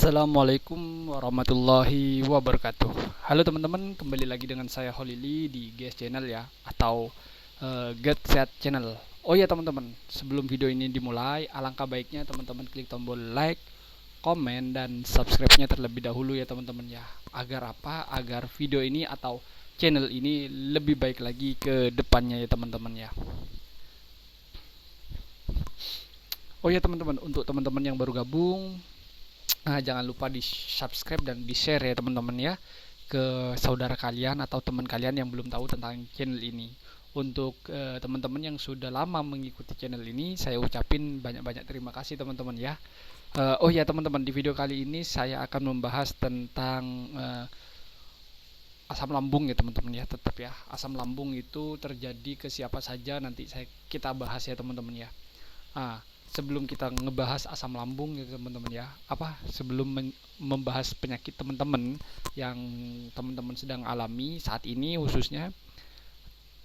Assalamualaikum warahmatullahi wabarakatuh. Halo teman-teman, kembali lagi dengan saya Holili di GS Channel ya, atau Get Set Channel. Oh ya teman-teman, sebelum video ini dimulai, alangkah baiknya teman-teman klik tombol like, komen, dan subscribe-nya terlebih dahulu ya teman-teman ya. Agar apa? Agar video ini atau channel ini lebih baik lagi ke depannya ya teman-teman ya. Oh ya teman-teman, untuk teman-teman yang baru gabung, jangan lupa di subscribe dan di share ya teman-teman ya, ke saudara kalian atau teman kalian yang belum tahu tentang channel ini. Untuk teman-teman yang sudah lama mengikuti channel ini, saya ucapin banyak-banyak terima kasih teman-teman ya. Oh ya teman-teman, di video kali ini saya akan membahas tentang asam lambung ya teman-teman ya. Tetap ya, asam lambung itu terjadi ke siapa saja, nanti kita bahas ya teman-teman ya. Sebelum kita ngebahas asam lambung ya teman-teman ya, sebelum membahas penyakit teman-teman yang teman-teman sedang alami saat ini khususnya,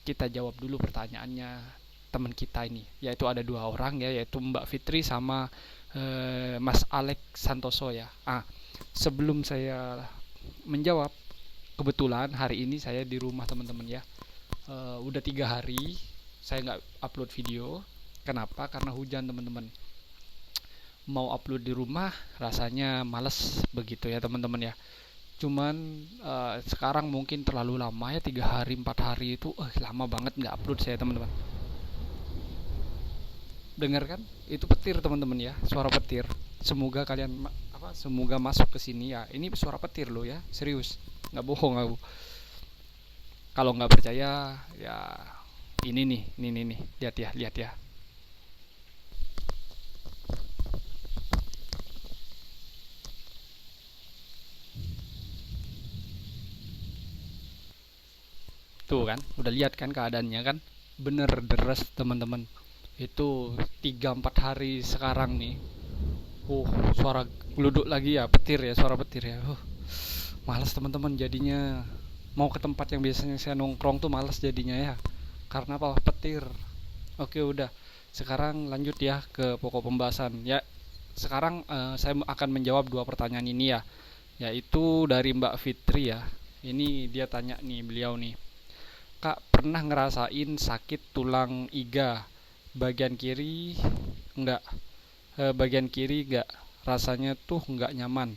kita jawab dulu pertanyaannya teman kita ini, yaitu ada dua orang ya, yaitu Mbak Fitri sama Mas Alex Santoso ya. Sebelum saya menjawab, kebetulan hari ini saya di rumah teman-teman ya. Udah 3 hari saya nggak upload video. Kenapa? Karena hujan teman-teman. Mau upload di rumah rasanya males begitu ya teman-teman ya. Cuman sekarang mungkin terlalu lama ya, 3 hari 4 hari itu lama banget nggak upload saya teman-teman. Dengar kan? Itu petir teman-teman ya, suara petir. Semoga kalian semoga masuk ke sini ya. Ini suara petir loh ya, serius. Nggak bohong aku. Kalau nggak percaya ya, ini nih, lihat ya. Tuh kan, udah lihat kan keadaannya kan, bener deres teman-teman. Itu 3-4 hari sekarang nih. Suara geluduk lagi ya, petir ya, suara petir ya. Males teman-teman jadinya. Mau ke tempat yang biasanya saya nongkrong tuh males jadinya ya. Karena apa? Petir. Oke udah. Sekarang lanjut ya ke pokok pembahasan ya. Sekarang saya akan menjawab 2 pertanyaan ini ya. Yaitu dari Mbak Fitri ya. Ini dia tanya nih, beliau nih. Kak, pernah ngerasain sakit tulang iga bagian kiri enggak? Bagian kiri enggak? Rasanya tuh enggak nyaman.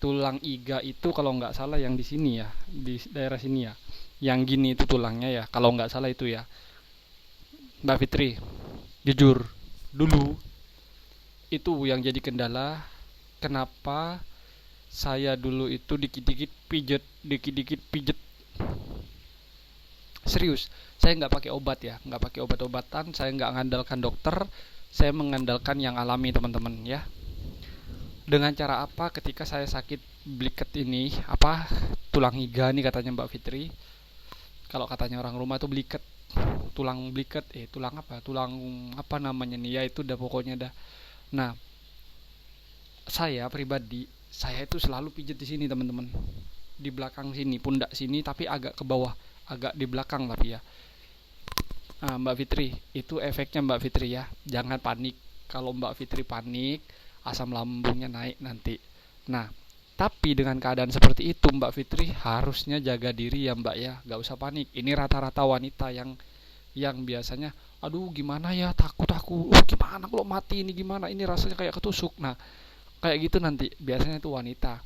Tulang iga itu kalau enggak salah yang di sini ya, di daerah sini ya. Yang gini itu tulangnya ya, kalau enggak salah itu ya. Mbak Fitri, jujur, dulu itu yang jadi kendala kenapa saya dulu itu dikit-dikit pijet. Serius, saya nggak pakai obat ya, nggak pakai obat-obatan, saya nggak mengandalkan dokter, saya mengandalkan yang alami teman-teman ya. Dengan cara apa? Ketika saya sakit bliket ini, tulang iga nih katanya Mbak Fitri. Kalau katanya orang rumah tuh bliket, tulang bliket, tulang apa namanya nih ya, itu udah pokoknya dah. Nah, saya pribadi, saya itu selalu pijet di sini teman-teman, di belakang sini, pundak sini, tapi agak ke bawah, agak di belakang tapi ya. Mbak Fitri, itu efeknya Mbak Fitri ya. Jangan panik. Kalau Mbak Fitri panik, asam lambungnya naik nanti. Nah, tapi dengan keadaan seperti itu Mbak Fitri harusnya jaga diri ya Mbak ya. Gak usah panik. Ini rata-rata wanita yang biasanya, aduh gimana ya, takut aku. Gimana kalau mati ini, gimana? Ini rasanya kayak ketusuk. Nah, kayak gitu nanti. Biasanya itu wanita.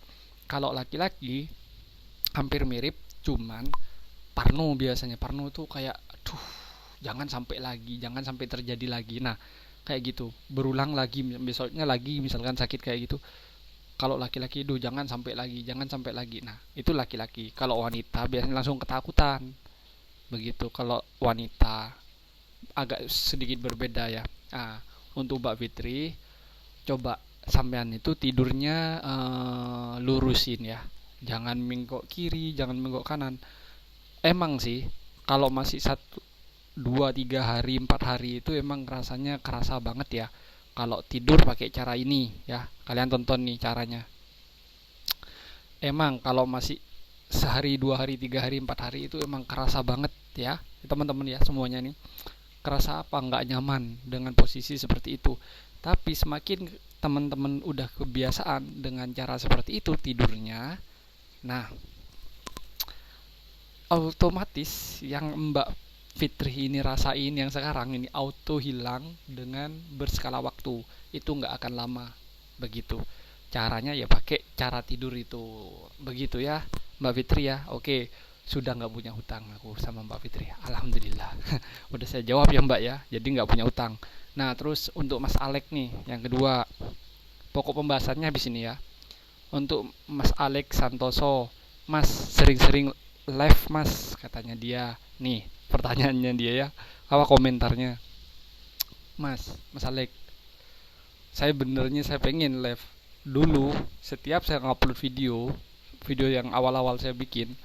Kalau laki-laki hampir mirip, cuman parno biasanya. Parno tuh kayak jangan sampai terjadi lagi. Nah, kayak gitu, berulang lagi, besoknya lagi misalkan sakit kayak gitu. Kalau laki-laki jangan sampai lagi. Nah, itu laki-laki. Kalau wanita biasanya langsung ketakutan. Begitu. Kalau wanita agak sedikit berbeda ya. Untuk Mbak Fitri, coba sampean itu tidurnya lurusin ya. Jangan menggok kiri, jangan menggok kanan. Emang sih kalau masih 1, 2, 3 hari, 4 hari itu emang rasanya kerasa banget ya kalau tidur pakai cara ini ya. Kalian tonton nih caranya. Emang kalau masih sehari, 2 hari, 3 hari, 4 hari itu emang kerasa banget ya teman-teman ya, semuanya nih kerasa nggak nyaman dengan posisi seperti itu. Tapi semakin teman-teman udah kebiasaan dengan cara seperti itu tidurnya, nah otomatis yang Mbak Fitri ini rasain yang sekarang ini auto hilang dengan berskala waktu. Itu nggak akan lama. Begitu. Caranya ya pakai cara tidur itu. Begitu ya Mbak Fitri ya. Oke, sudah nggak punya hutang aku sama Mbak Fitri. Alhamdulillah. Udah saya jawab ya Mbak ya. Jadi nggak punya hutang. Nah terus untuk Mas Alek nih, yang kedua, pokok pembahasannya habis ini ya. Untuk Mas Alek Santoso, Mas sering-sering live Mas, katanya dia. Nih pertanyaannya dia ya, apa komentarnya? Mas Alek, saya pengen live. Dulu setiap saya ngupload video yang awal-awal saya bikin,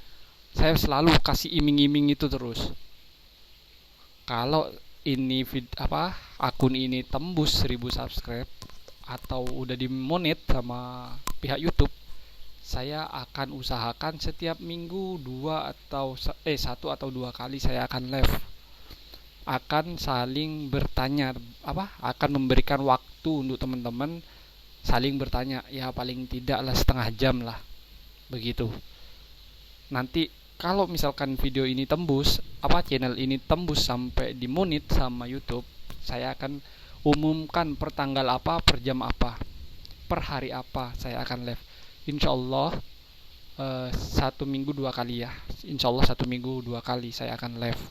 saya selalu kasih iming-iming itu terus. Kalau ini akun ini tembus 1000 subscribe atau udah dimonet sama pihak YouTube, saya akan usahakan setiap minggu satu atau dua kali saya akan live, akan saling bertanya, akan memberikan waktu untuk teman-teman saling bertanya, ya paling tidak lah setengah jam lah, begitu. Nanti kalau misalkan video ini tembus, channel ini tembus sampai dimonit sama YouTube, saya akan umumkan per tanggal apa, per jam apa, per hari apa saya akan live. Insya Allah 1 minggu 2 kali ya. Insya Allah 1 minggu 2 kali saya akan live.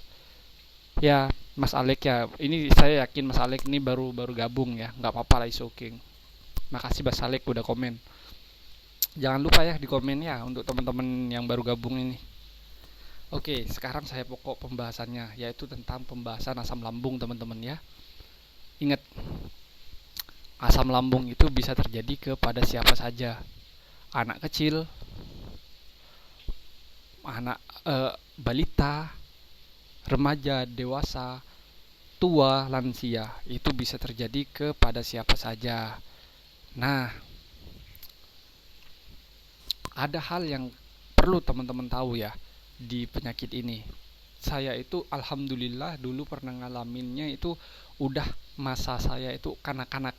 Ya Mas Alek ya, ini saya yakin Mas Alek ini baru gabung ya, nggak apa-apa lah, is okay. Makasih Mas Alek udah komen. Jangan lupa ya di komen ya untuk teman-teman yang baru gabung ini. Oke, sekarang saya pokok pembahasannya, yaitu tentang pembahasan asam lambung teman-teman ya. Ingat, asam lambung itu bisa terjadi kepada siapa saja. Anak kecil, balita, remaja, dewasa, tua, lansia, itu bisa terjadi kepada siapa saja. Nah, ada hal yang perlu teman-teman tahu ya di penyakit ini. Saya itu alhamdulillah dulu pernah ngalaminnya, itu udah masa saya itu kanak-kanak,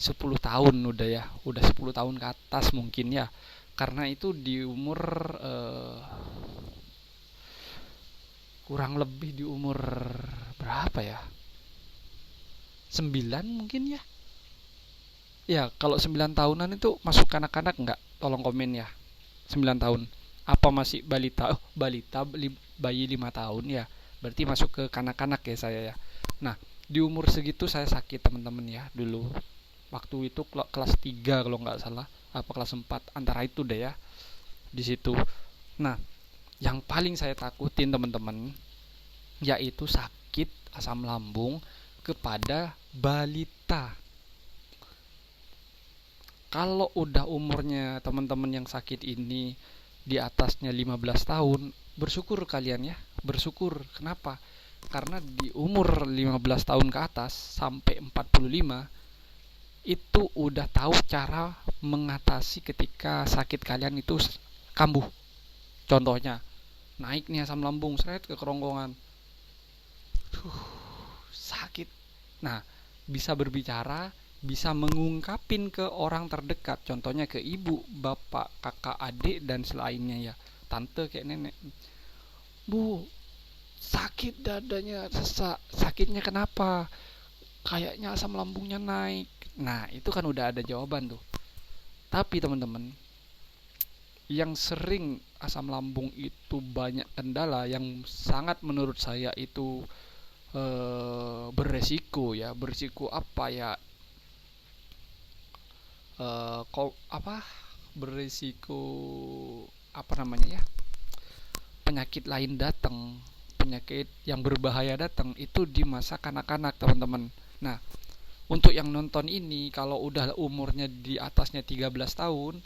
10 tahun udah 10 tahun ke atas mungkin ya. Karena itu di umur kurang lebih di umur berapa ya? 9 mungkin ya. Ya, kalau 9 tahunan itu masuk kanak-kanak enggak? Tolong komen ya. 9 tahun. Apa masih balita? Oh, balita, bayi 5 tahun ya. Berarti masuk ke kanak-kanak ya saya ya. Nah, di umur segitu saya sakit teman-teman ya dulu. Waktu itu kelas 3 kalau nggak salah, apa kelas 4, antara itu deh ya. Di situ. Nah, yang paling saya takutin teman-teman yaitu sakit asam lambung kepada balita. Kalau udah umurnya teman-teman yang sakit ini di atasnya 15 tahun, bersyukur kalian ya, bersyukur. Kenapa? Karena di umur 15 tahun ke atas sampai 45 itu udah tahu cara mengatasi ketika sakit kalian itu kambuh. Contohnya, naik nih asam lambung, seret ke kerongkongan. Sakit. Nah, bisa berbicara, bisa mengungkapin ke orang terdekat, contohnya ke ibu, bapak, kakak, adik, dan selainnya ya, tante kayak nenek. Bu, sakit dadanya, sesak. Sakitnya kenapa? Kayaknya asam lambungnya naik. Nah, itu kan udah ada jawaban tuh. Tapi teman-teman, yang sering asam lambung itu banyak kendala, yang sangat menurut saya itu beresiko apa ya, beresiko apa namanya ya, penyakit lain datang, penyakit yang berbahaya datang itu di masa kanak-kanak teman-teman. Nah, untuk yang nonton ini kalau udah umurnya di atasnya 13 tahun,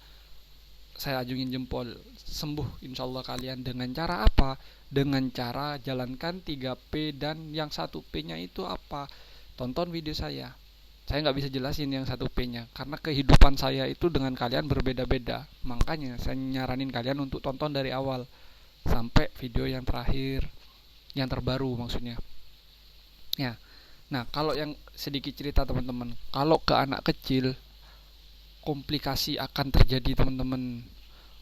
saya ajungin jempol, sembuh insyaallah kalian. Dengan cara apa? Dengan cara jalankan 3P, dan yang 1P-nya itu apa? Tonton video saya. Saya nggak bisa jelasin yang 1P-nya karena kehidupan saya itu dengan kalian berbeda-beda. Makanya saya nyaranin kalian untuk tonton dari awal sampai video yang terakhir, yang terbaru maksudnya. Ya. Nah, kalau yang sedikit cerita teman-teman, kalau ke anak kecil komplikasi akan terjadi teman-teman.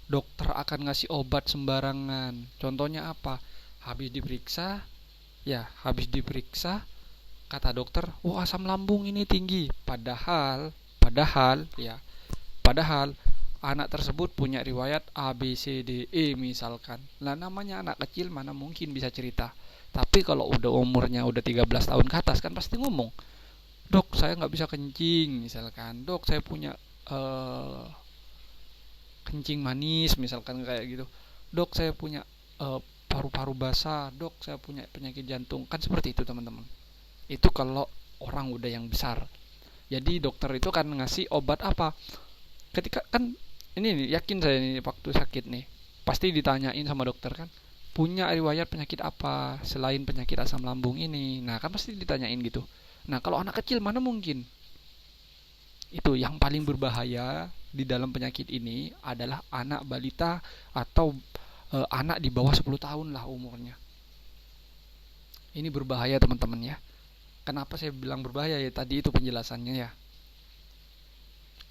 Dokter akan ngasih obat sembarangan. Contohnya apa? Habis diperiksa, kata dokter, "Oh, asam lambung ini tinggi." Padahal anak tersebut punya riwayat A B C D E misalkan. Lah namanya anak kecil mana mungkin bisa cerita. Tapi kalau udah umurnya udah 13 tahun ke atas kan pasti ngomong, "Dok, saya nggak bisa kencing," misalkan. "Dok, saya punya kencing manis," misalkan kayak gitu. "Dok, saya punya paru-paru basah." "Dok, saya punya penyakit jantung." Kan seperti itu teman-teman. Itu kalau orang udah yang besar. Jadi dokter itu kan ngasih obat apa? Ketika kan ini nih, yakin saya nih waktu sakit nih pasti ditanyain sama dokter kan, punya riwayat penyakit apa selain penyakit asam lambung ini. Nah kan pasti ditanyain gitu. Nah kalau anak kecil mana mungkin. Itu yang paling berbahaya di dalam penyakit ini adalah anak balita atau anak di bawah 10 tahun lah umurnya. Ini berbahaya teman-teman ya. Kenapa saya bilang berbahaya ya, tadi itu penjelasannya ya.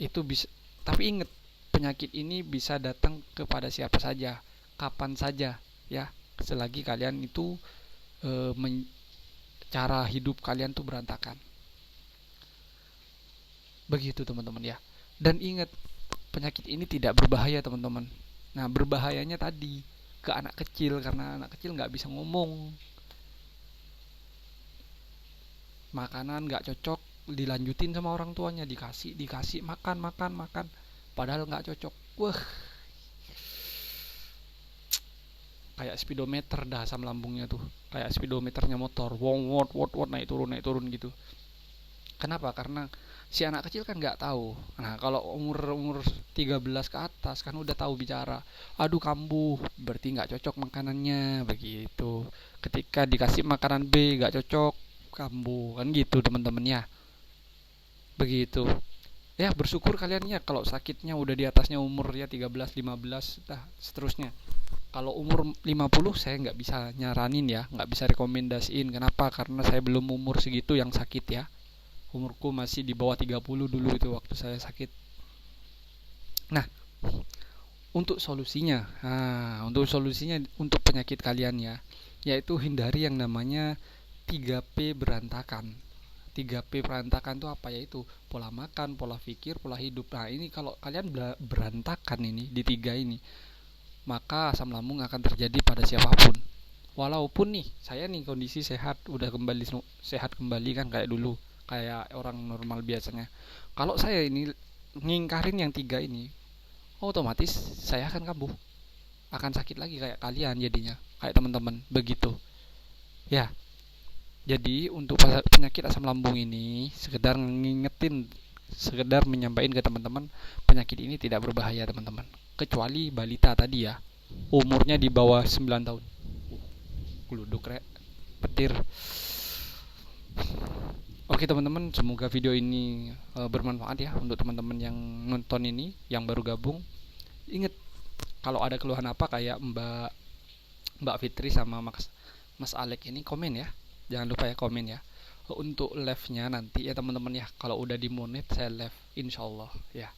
Itu bisa, tapi ingat, penyakit ini bisa datang kepada siapa saja, kapan saja ya, selagi kalian itu cara hidup kalian tuh berantakan. Begitu teman-teman ya. Dan ingat, penyakit ini tidak berbahaya teman-teman. Nah berbahayanya tadi ke anak kecil, karena anak kecil nggak bisa ngomong, makanan nggak cocok dilanjutin sama orang tuanya, dikasih makan, padahal nggak cocok. Wah, kayak speedometer dah asam lambungnya tuh, kayak speedometernya motor, wong wot wot wot, naik turun gitu. Kenapa? Karena si anak kecil kan nggak tahu. Nah kalau umur 13 ke atas kan udah tahu bicara, "Aduh kambuh," berarti nggak cocok makanannya, begitu. Ketika dikasih makanan B nggak cocok, kambuh, kan gitu teman-teman ya. Begitu ya. Bersyukur kalian ya kalau sakitnya udah di atasnya umur ya 13, 15 dah seterusnya. Kalau umur 50 saya nggak bisa nyaranin ya, nggak bisa rekomendasiin. Kenapa? Karena saya belum umur segitu yang sakit ya. Umurku masih di bawah 30 dulu itu waktu saya sakit. Nah untuk solusinya untuk penyakit kalian ya, yaitu hindari yang namanya 3P berantakan. 3P berantakan itu apa? Yaitu pola makan, pola pikir, pola hidup. Nah ini kalau kalian berantakan ini di 3 ini, maka asam lambung akan terjadi pada siapapun. Walaupun nih saya nih kondisi sehat, udah sehat kembali kan kayak dulu, kayak orang normal biasanya. Kalau saya ini ngingkarin yang 3 ini, otomatis saya akan kambuh, akan sakit lagi kayak kalian jadinya, kayak teman-teman begitu ya. Jadi untuk penyakit asam lambung ini, sekedar menyampaikan ke teman-teman, penyakit ini tidak berbahaya teman-teman, kecuali balita tadi ya, umurnya di bawah 9 tahun. Gluduk rek, petir. Oke teman-teman, semoga video ini bermanfaat ya untuk teman-teman yang nonton ini, yang baru gabung. Ingat, kalau ada keluhan apa kayak Mbak Fitri sama Mas Alek ini, komen ya. Jangan lupa ya komen ya. Untuk live-nya nanti ya teman-teman ya, kalau udah dimonit saya live insyaallah ya.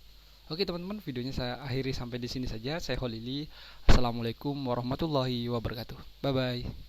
Oke teman-teman, videonya saya akhiri sampai di sini saja. Saya Holili. Assalamualaikum warahmatullahi wabarakatuh. Bye bye.